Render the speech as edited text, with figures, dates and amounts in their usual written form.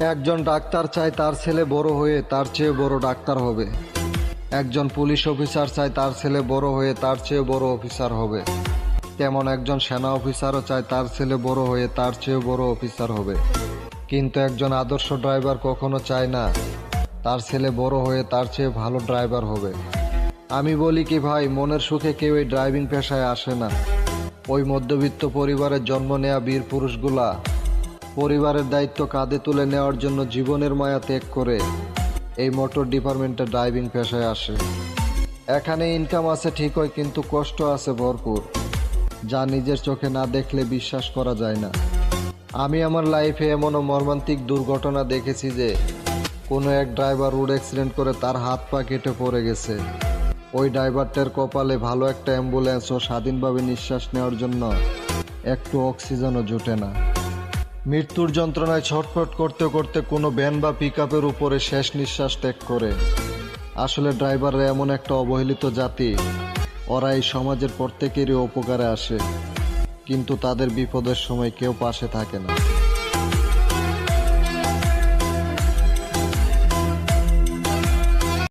একজন ডাক্তার চায় তার ছেলে বড় হয়ে তার চেয়ে বড় ডাক্তার হবে। একজন পুলিশ অফিসার চায় তার ছেলে বড় হয়ে তার চেয়ে বড় অফিসার হবে। তেমন একজন সেনা অফিসারও চায় তার ছেলে বড় হয়ে তার চেয়ে বড় অফিসার হবে। কিন্তু একজন আদর্শ ড্রাইভার কখনো চায় না তার ছেলে বড় হয়ে তার চেয়ে ভালো ড্রাইভার হবে। আমি বলি কি ভাই, মনের সুখে কেউ এই ড্রাইভিং পেশায় আসে না। ওই মধ্যবিত্ত পরিবারের জন্ম নেয়া বীর পুরুষগুলা পরিবারের দায়িত্ব কাঁধে তুলে নেওয়ার জন্য জীবনের মায়া ত্যাগ করে এই মোটর ডিপার্টমেন্টে ড্রাইভিং পেশায় আসে। এখানে ইনকাম আছে ঠিকই, কিন্তু কষ্ট আছে ভরপুর, যা নিজের চোখে না দেখলে বিশ্বাস করা যায় না। আমি আমার লাইফে এমনও মর্মান্তিক দুর্ঘটনা দেখেছি যে কোনো এক ড্রাইভার রোড অ্যাক্সিডেন্ট করে তার হাত পা কেটে পড়ে গেছে। ওই ড্রাইভারটার কপালে ভালো একটা অ্যাম্বুলেন্স ও স্বাধীনভাবে নিঃশ্বাস নেওয়ার জন্য একটু অক্সিজেনও জোটে না। মৃত্যুর যন্ত্রণায় ছটফট করতে করতে কোনো ভ্যান বা পিকআপের উপরে শেষ নিঃশ্বাস ত্যাগ করে। আসলে ড্রাইভাররা এমন একটা অবহেলিত জাতি, ওরা এই সমাজের প্রত্যেকেরই উপকারে আসে, কিন্তু তাদের বিপদের সময় কেউ পাশে থাকে না।